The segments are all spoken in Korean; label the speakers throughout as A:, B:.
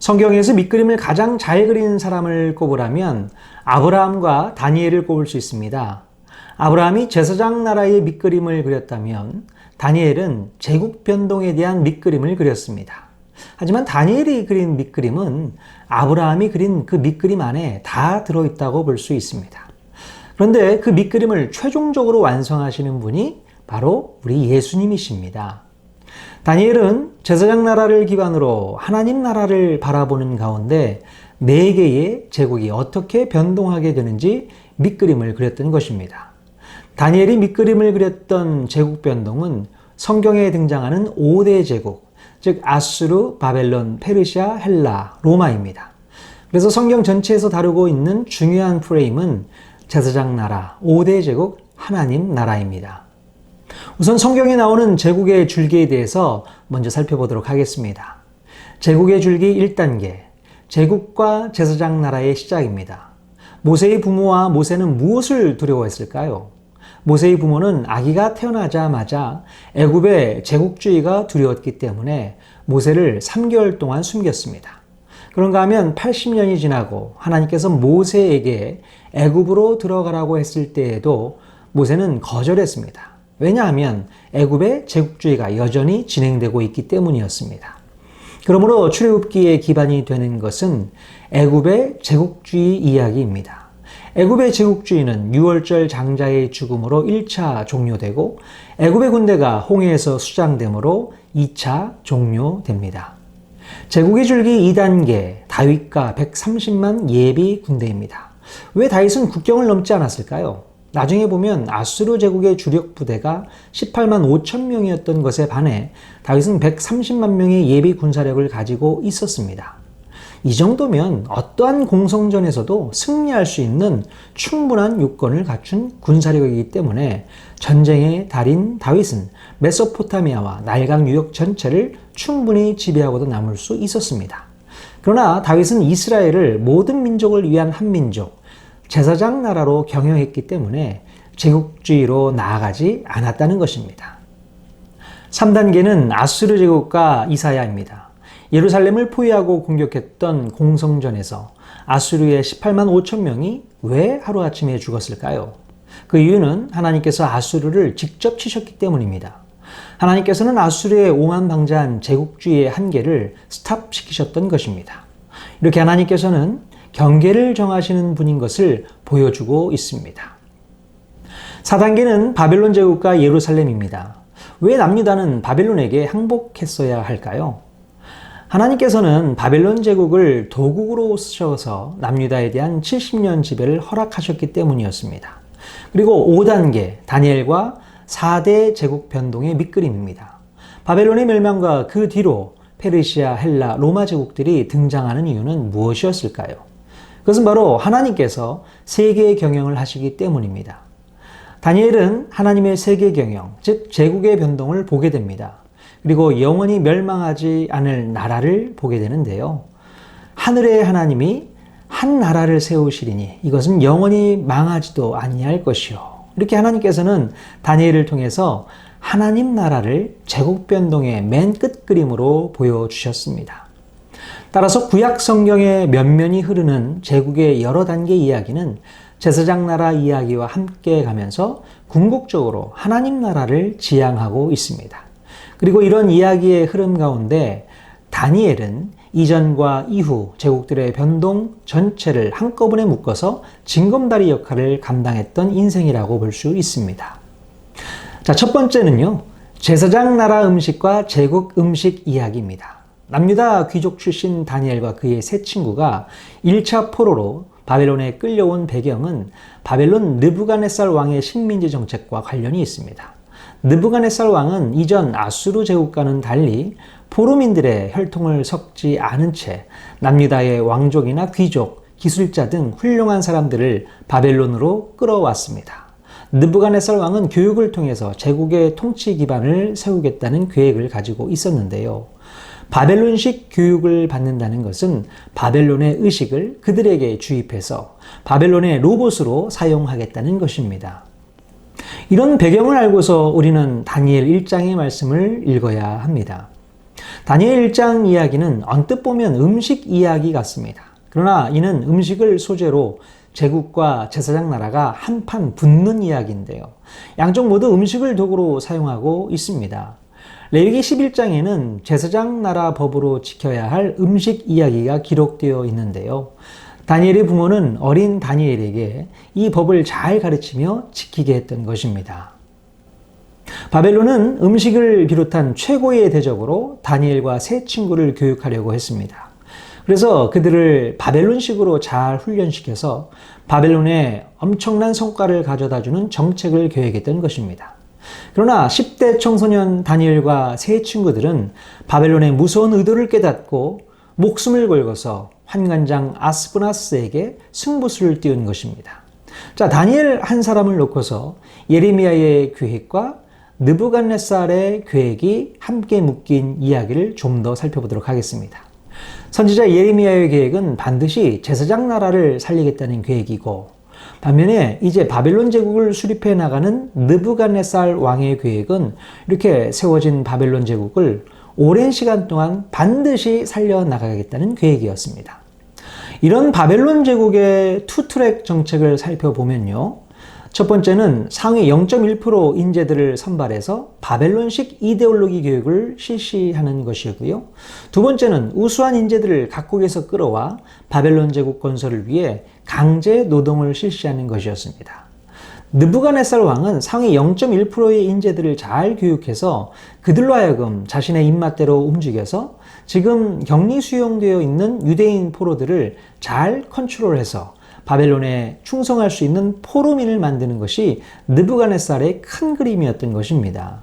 A: 성경에서 밑그림을 가장 잘 그리는 사람을 꼽으라면 아브라함과 다니엘을 꼽을 수 있습니다. 아브라함이 제사장 나라의 밑그림을 그렸다면 다니엘은 제국 변동에 대한 밑그림을 그렸습니다. 하지만 다니엘이 그린 밑그림은 아브라함이 그린 그 밑그림 안에 다 들어있다고 볼 수 있습니다. 그런데 그 밑그림을 최종적으로 완성하시는 분이 바로 우리 예수님이십니다. 다니엘은 제사장 나라를 기반으로 하나님 나라를 바라보는 가운데 4개의 제국이 어떻게 변동하게 되는지 밑그림을 그렸던 것입니다. 다니엘이 밑그림을 그렸던 제국 변동은 성경에 등장하는 5대 제국, 즉 아수르, 바벨론, 페르시아, 헬라, 로마입니다. 그래서 성경 전체에서 다루고 있는 중요한 프레임은 제사장 나라, 5대 제국, 하나님 나라입니다. 우선 성경에 나오는 제국의 줄기에 대해서 먼저 살펴보도록 하겠습니다. 제국의 줄기 1단계, 제국과 제사장 나라의 시작입니다. 모세의 부모와 모세는 무엇을 두려워했을까요? 모세의 부모는 아기가 태어나자마자 애굽의 제국주의가 두려웠기 때문에 모세를 3개월 동안 숨겼습니다. 그런가 하면 80년이 지나고 하나님께서 모세에게 애굽으로 들어가라고 했을 때에도 모세는 거절했습니다. 왜냐하면 애굽의 제국주의가 여전히 진행되고 있기 때문이었습니다. 그러므로 출애굽기의 기반이 되는 것은 애굽의 제국주의 이야기입니다. 애굽의 제국주의는 6월절 장자의 죽음으로 1차 종료되고 애굽의 군대가 홍해에서 수장됨으로 2차 종료됩니다. 제국의 줄기 2단계, 다윗과 130만 예비 군대입니다. 왜 다윗은 국경을 넘지 않았을까요? 나중에 보면 아수르 제국의 주력 부대가 18만 5천 명이었던 것에 반해 다윗은 130만 명의 예비 군사력을 가지고 있었습니다. 이 정도면 어떠한 공성전에서도 승리할 수 있는 충분한 요건을 갖춘 군사력이기 때문에 전쟁의 달인 다윗은 메소포타미아와 날강 유역 전체를 충분히 지배하고도 남을 수 있었습니다. 그러나 다윗은 이스라엘을 모든 민족을 위한 한 민족, 제사장 나라로 경영했기 때문에 제국주의로 나아가지 않았다는 것입니다. 3단계는 아수르 제국과 이사야입니다. 예루살렘을 포위하고 공격했던 공성전에서 아수르의 18만 5천 명이 왜 하루아침에 죽었을까요? 그 이유는 하나님께서 아수르를 직접 치셨기 때문입니다. 하나님께서는 아수르의 오만방자한 제국주의의 한계를 스탑시키셨던 것입니다. 이렇게 하나님께서는 경계를 정하시는 분인 것을 보여주고 있습니다. 4단계는 바벨론 제국과 예루살렘입니다. 왜 남유다는 바벨론에게 항복했어야 할까요? 하나님께서는 바벨론 제국을 도국으로 쓰셔서 남유다에 대한 70년 지배를 허락하셨기 때문이었습니다. 그리고 5단계, 다니엘과 4대 제국 변동의 밑그림입니다. 바벨론의 멸망과 그 뒤로 페르시아, 헬라, 로마 제국들이 등장하는 이유는 무엇이었을까요? 그것은 바로 하나님께서 세계 경영을 하시기 때문입니다. 다니엘은 하나님의 세계 경영, 즉 제국의 변동을 보게 됩니다. 그리고 영원히 멸망하지 않을 나라를 보게 되는데요. 하늘의 하나님이 한 나라를 세우시리니 이것은 영원히 망하지도 아니할 것이요. 이렇게 하나님께서는 다니엘을 통해서 하나님 나라를 제국 변동의 맨 끝 그림으로 보여주셨습니다. 따라서 구약 성경의 면면이 흐르는 제국의 여러 단계 이야기는 제사장 나라 이야기와 함께 가면서 궁극적으로 하나님 나라를 지향하고 있습니다. 그리고 이런 이야기의 흐름 가운데 다니엘은 이전과 이후 제국들의 변동 전체를 한꺼번에 묶어서 징검다리 역할을 감당했던 인생이라고 볼 수 있습니다. 자, 첫 번째는요, 제사장 나라 음식과 제국 음식 이야기입니다. 남유다 귀족 출신 다니엘과 그의 세 친구가 1차 포로로 바벨론에 끌려온 배경은 바벨론 느부갓네살 왕의 식민지 정책과 관련이 있습니다. 느부갓네살 왕은 이전 아수르 제국과는 달리 포로민들의 혈통을 섞지 않은 채 남유다의 왕족이나 귀족, 기술자 등 훌륭한 사람들을 바벨론으로 끌어왔습니다. 느부갓네살 왕은 교육을 통해서 제국의 통치 기반을 세우겠다는 계획을 가지고 있었는데요. 바벨론식 교육을 받는다는 것은 바벨론의 의식을 그들에게 주입해서 바벨론의 로봇으로 사용하겠다는 것입니다. 이런 배경을 알고서 우리는 다니엘 1장의 말씀을 읽어야 합니다. 다니엘 1장 이야기는 언뜻 보면 음식 이야기 같습니다. 그러나 이는 음식을 소재로 제국과 제사장 나라가 한판 붙는 이야기인데요. 양쪽 모두 음식을 도구로 사용하고 있습니다. 레위기 11장에는 제사장 나라 법으로 지켜야 할 음식 이야기가 기록되어 있는데요. 다니엘의 부모는 어린 다니엘에게 이 법을 잘 가르치며 지키게 했던 것입니다. 바벨론은 음식을 비롯한 최고의 대적으로 다니엘과 세 친구를 교육하려고 했습니다. 그래서 그들을 바벨론식으로 잘 훈련시켜서 바벨론에 엄청난 성과를 가져다주는 정책을 계획했던 것입니다. 그러나 10대 청소년 다니엘과 세 친구들은 바벨론의 무서운 의도를 깨닫고 목숨을 걸고서 환관장 아스브나스에게 승부수를 띄운 것입니다. 자, 다니엘 한 사람을 놓고서 예레미야의 계획과 느부갓네살의 계획이 함께 묶인 이야기를 좀 더 살펴보도록 하겠습니다. 선지자 예레미야의 계획은 반드시 제사장 나라를 살리겠다는 계획이고, 반면에 이제 바벨론 제국을 수립해 나가는 느부갓네살 왕의 계획은 이렇게 세워진 바벨론 제국을 오랜 시간 동안 반드시 살려나가겠다는 계획이었습니다. 이런 바벨론 제국의 투트랙 정책을 살펴보면요. 첫 번째는 상위 0.1% 인재들을 선발해서 바벨론식 이데올로기 교육을 실시하는 것이고요. 두 번째는 우수한 인재들을 각국에서 끌어와 바벨론 제국 건설을 위해 강제 노동을 실시하는 것이었습니다. 느부갓네살 왕은 상위 0.1%의 인재들을 잘 교육해서 그들로 하여금 자신의 입맛대로 움직여서 지금 격리 수용되어 있는 유대인 포로들을 잘 컨트롤해서 바벨론에 충성할 수 있는 포로민을 만드는 것이 느부갓네살의 큰 그림이었던 것입니다.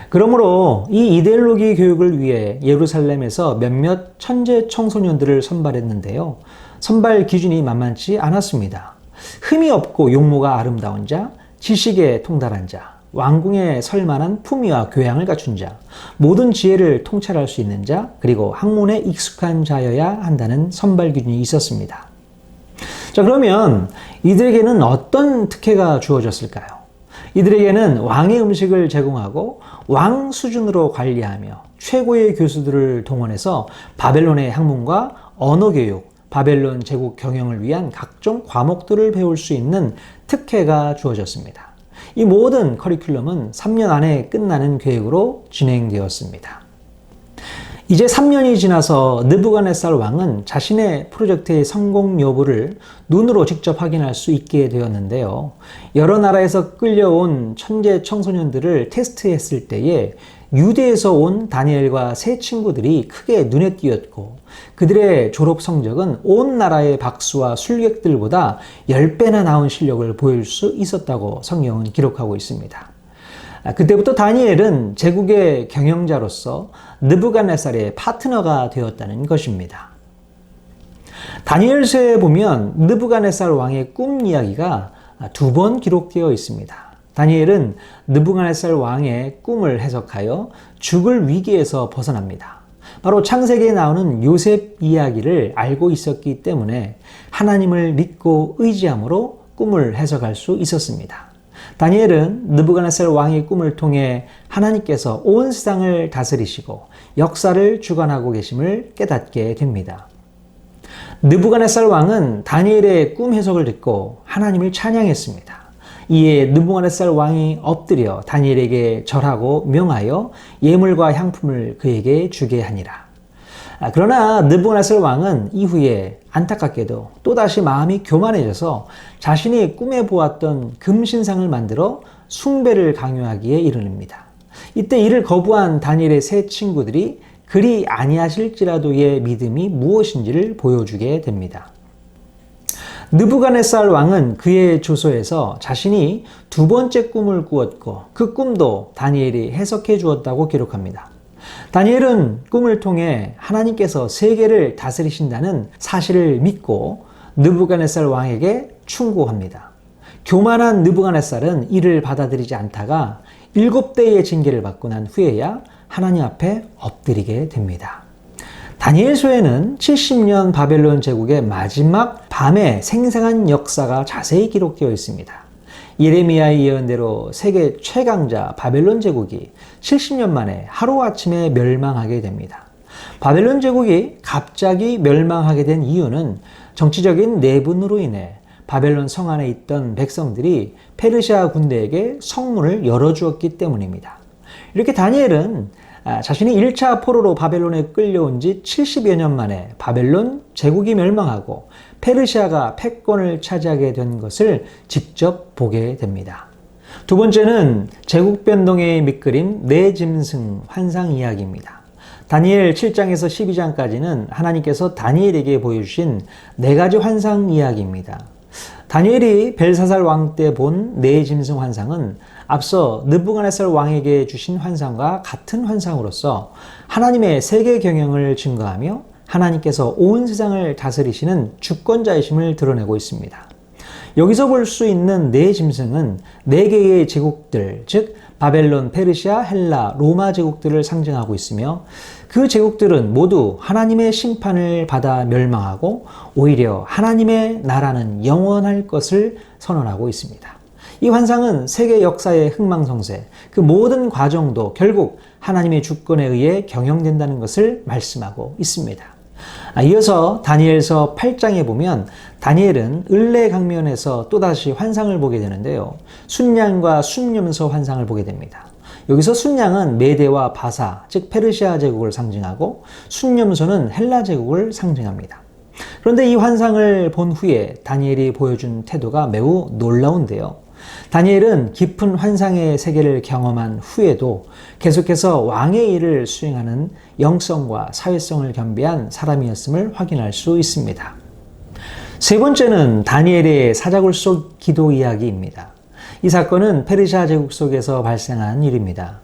A: 그러므로 이 이데올로기 교육을 위해 예루살렘에서 몇몇 천재 청소년들을 선발했는데요. 선발 기준이 만만치 않았습니다. 흠이 없고 용모가 아름다운 자, 지식에 통달한 자, 왕궁에 설만한 품위와 교양을 갖춘 자, 모든 지혜를 통찰할 수 있는 자, 그리고 학문에 익숙한 자여야 한다는 선발 기준이 있었습니다. 자, 그러면 이들에게는 어떤 특혜가 주어졌을까요? 이들에게는 왕의 음식을 제공하고 왕 수준으로 관리하며 최고의 교수들을 동원해서 바벨론의 학문과 언어 교육, 바벨론 제국 경영을 위한 각종 과목들을 배울 수 있는 특혜가 주어졌습니다. 이 모든 커리큘럼은 3년 안에 끝나는 계획으로 진행되었습니다. 이제 3년이 지나서 느부갓네살 왕은 자신의 프로젝트의 성공 여부를 눈으로 직접 확인할 수 있게 되었는데요. 여러 나라에서 끌려온 천재 청소년들을 테스트했을 때에 유대에서 온 다니엘과 세 친구들이 크게 눈에 띄었고, 그들의 졸업 성적은 온 나라의 박수와 술객들보다 10배나 나은 실력을 보일 수 있었다고 성경은 기록하고 있습니다. 그때부터 다니엘은 제국의 경영자로서 느부갓네살의 파트너가 되었다는 것입니다. 다니엘서에 보면 느부갓네살 왕의 꿈 이야기가 2번 기록되어 있습니다. 다니엘은 느부갓네살 왕의 꿈을 해석하여 죽을 위기에서 벗어납니다. 바로 창세기에 나오는 요셉 이야기를 알고 있었기 때문에 하나님을 믿고 의지함으로 꿈을 해석할 수 있었습니다. 다니엘은 느부갓네살 왕의 꿈을 통해 하나님께서 온 세상을 다스리시고 역사를 주관하고 계심을 깨닫게 됩니다. 느부갓네살 왕은 다니엘의 꿈 해석을 듣고 하나님을 찬양했습니다. 이에 느부갓네살 왕이 엎드려 다니엘에게 절하고 명하여 예물과 향품을 그에게 주게 하니라. 그러나 느부갓네살 왕은 이후에 안타깝게도 또다시 마음이 교만해져서 자신이 꿈에 보았던 금신상을 만들어 숭배를 강요하기에 이르릅니다. 이때 이를 거부한 다니엘의 세 친구들이 그리 아니하실지라도의 믿음이 무엇인지를 보여주게 됩니다. 느부갓네살 왕은 그의 조서에서 자신이 2번째 꿈을 꾸었고 그 꿈도 다니엘이 해석해 주었다고 기록합니다. 다니엘은 꿈을 통해 하나님께서 세계를 다스리신다는 사실을 믿고 느부갓네살 왕에게 충고합니다. 교만한 느부갓네살은 이를 받아들이지 않다가 7대의 징계를 받고 난 후에야 하나님 앞에 엎드리게 됩니다. 다니엘서에는 70년 바벨론 제국의 마지막 밤의 생생한 역사가 자세히 기록되어 있습니다. 예레미야의 예언대로 세계 최강자 바벨론 제국이 70년 만에 하루아침에 멸망하게 됩니다. 바벨론 제국이 갑자기 멸망하게 된 이유는 정치적인 내분으로 인해 바벨론 성 안에 있던 백성들이 페르시아 군대에게 성문을 열어주었기 때문입니다. 이렇게 다니엘은 자신이 1차 포로로 바벨론에 끌려온 지 70여 년 만에 바벨론 제국이 멸망하고 페르시아가 패권을 차지하게 된 것을 직접 보게 됩니다. 두 번째는 제국 변동의 밑그림 네 짐승 환상 이야기입니다. 다니엘 7장에서 12장까지는 하나님께서 다니엘에게 보여주신 네 가지 환상 이야기입니다. 다니엘이 벨사살 왕 때 본 네 짐승 환상은 앞서 느부갓네살 왕에게 주신 환상과 같은 환상으로서 하나님의 세계 경영을 증거하며 하나님께서 온 세상을 다스리시는 주권자이심을 드러내고 있습니다. 여기서 볼 수 있는 네 짐승은 네 개의 제국들, 즉 바벨론, 페르시아, 헬라, 로마 제국들을 상징하고 있으며 그 제국들은 모두 하나님의 심판을 받아 멸망하고 오히려 하나님의 나라는 영원할 것을 선언하고 있습니다. 이 환상은 세계 역사의 흥망성쇠, 그 모든 과정도 결국 하나님의 주권에 의해 경영된다는 것을 말씀하고 있습니다. 이어서 다니엘서 8장에 보면 다니엘은 을레 강면에서 또다시 환상을 보게 되는데요. 순양과 순념소 환상을 보게 됩니다. 여기서 순양은 메대와 바사, 즉 페르시아 제국을 상징하고 순념소는 헬라 제국을 상징합니다. 그런데 이 환상을 본 후에 다니엘이 보여준 태도가 매우 놀라운데요. 다니엘은 깊은 환상의 세계를 경험한 후에도 계속해서 왕의 일을 수행하는 영성과 사회성을 겸비한 사람이었음을 확인할 수 있습니다. 세 번째는 다니엘의 사자굴 속 기도 이야기입니다. 이 사건은 페르시아 제국 속에서 발생한 일입니다.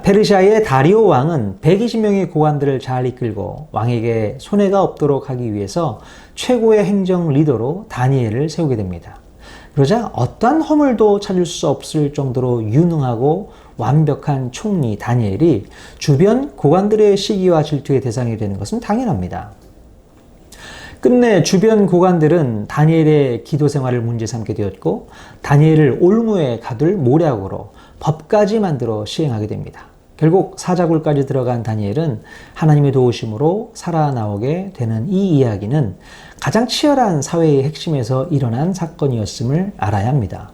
A: 페르시아의 다리오 왕은 120명의 고관들을 잘 이끌고 왕에게 손해가 없도록 하기 위해서 최고의 행정 리더로 다니엘을 세우게 됩니다. 그러자 어떠한 허물도 찾을 수 없을 정도로 유능하고 완벽한 총리 다니엘이 주변 고관들의 시기와 질투의 대상이 되는 것은 당연합니다. 끝내 주변 고관들은 다니엘의 기도 생활을 문제 삼게 되었고 다니엘을 올무에 가둘 모략으로 법까지 만들어 시행하게 됩니다. 결국 사자굴까지 들어간 다니엘은 하나님의 도우심으로 살아나오게 되는 이 이야기는 가장 치열한 사회의 핵심에서 일어난 사건이었음을 알아야 합니다.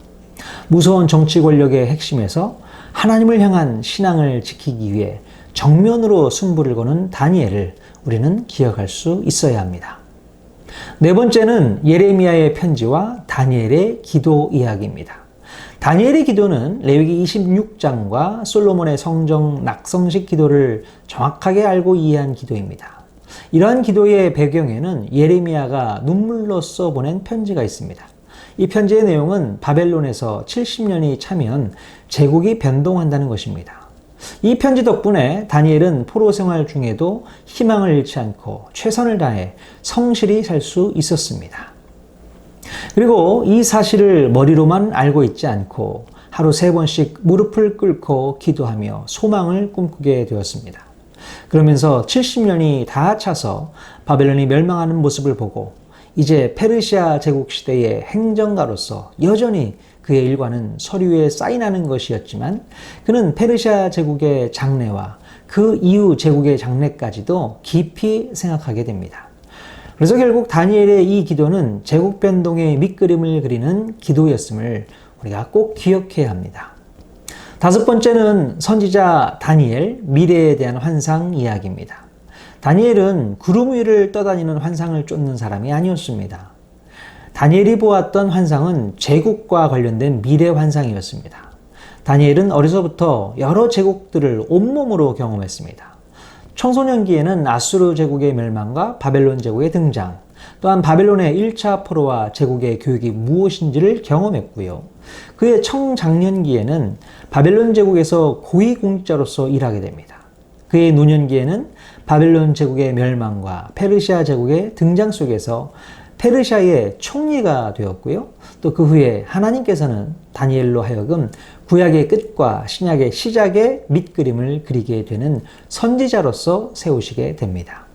A: 무서운 정치 권력의 핵심에서 하나님을 향한 신앙을 지키기 위해 정면으로 승부를 거는 다니엘을 우리는 기억할 수 있어야 합니다. 네 번째는 예레미야의 편지와 다니엘의 기도 이야기입니다. 다니엘의 기도는 레위기 26장과 솔로몬의 성정 낙성식 기도를 정확하게 알고 이해한 기도입니다. 이러한 기도의 배경에는 예레미야가 눈물로써 보낸 편지가 있습니다. 이 편지의 내용은 바벨론에서 70년이 차면 제국이 변동한다는 것입니다. 이 편지 덕분에 다니엘은 포로 생활 중에도 희망을 잃지 않고 최선을 다해 성실히 살 수 있었습니다. 그리고 이 사실을 머리로만 알고 있지 않고 하루 3번씩 무릎을 꿇고 기도하며 소망을 꿈꾸게 되었습니다. 그러면서 70년이 다 차서 바벨론이 멸망하는 모습을 보고 이제 페르시아 제국 시대의 행정가로서 여전히 그의 일과는 서류에 사인하는 것이었지만 그는 페르시아 제국의 장래와 그 이후 제국의 장래까지도 깊이 생각하게 됩니다. 그래서 결국 다니엘의 이 기도는 제국 변동의 밑그림을 그리는 기도였음을 우리가 꼭 기억해야 합니다. 다섯 번째는 선지자 다니엘 미래에 대한 환상 이야기입니다. 다니엘은 구름 위를 떠다니는 환상을 쫓는 사람이 아니었습니다. 다니엘이 보았던 환상은 제국과 관련된 미래 환상이었습니다. 다니엘은 어려서부터 여러 제국들을 온몸으로 경험했습니다. 청소년기에는 아수르 제국의 멸망과 바벨론 제국의 등장, 또한 바벨론의 1차 포로와 제국의 교육이 무엇인지를 경험했고요. 그의 청장년기에는 바벨론 제국에서 고위공직자로서 일하게 됩니다. 그의 노년기에는 바벨론 제국의 멸망과 페르시아 제국의 등장 속에서 페르시아의 총리가 되었고요. 또 그 후에 하나님께서는 다니엘로 하여금 구약의 끝과 신약의 시작의 밑그림을 그리게 되는 선지자로서 세우시게 됩니다.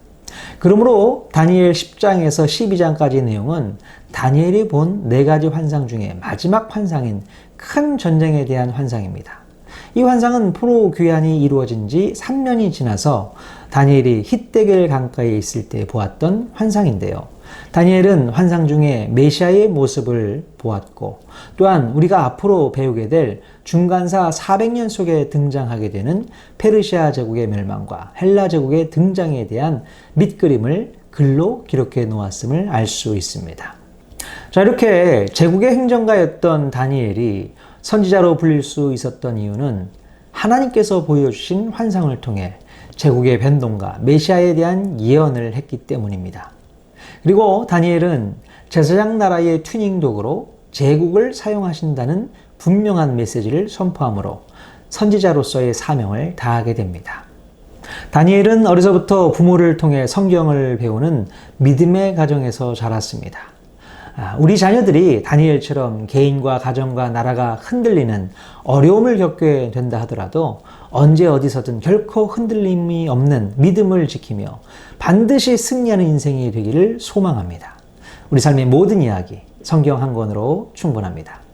A: 그러므로 다니엘 10장에서 12장까지 내용은 다니엘이 본 4가지 환상 중에 마지막 환상인 큰 전쟁에 대한 환상입니다. 이 환상은 포로 귀환이 이루어진 지 3년이 지나서 다니엘이 힛대겔 강가에 있을 때 보았던 환상인데요. 다니엘은 환상 중에 메시아의 모습을 보았고 또한 우리가 앞으로 배우게 될 중간사 400년 속에 등장하게 되는 페르시아 제국의 멸망과 헬라 제국의 등장에 대한 밑그림을 글로 기록해 놓았음을 알 수 있습니다. 자, 이렇게 제국의 행정가였던 다니엘이 선지자로 불릴 수 있었던 이유는 하나님께서 보여주신 환상을 통해 제국의 변동과 메시아에 대한 예언을 했기 때문입니다. 그리고 다니엘은 제사장 나라의 튜닝 도구로 제국을 사용하신다는 분명한 메시지를 선포함으로 선지자로서의 사명을 다하게 됩니다. 다니엘은 어려서부터 부모를 통해 성경을 배우는 믿음의 가정에서 자랐습니다. 우리 자녀들이 다니엘처럼 개인과 가정과 나라가 흔들리는 어려움을 겪게 된다 하더라도 언제 어디서든 결코 흔들림이 없는 믿음을 지키며 반드시 승리하는 인생이 되기를 소망합니다. 우리 삶의 모든 이야기, 성경 한 권으로 충분합니다.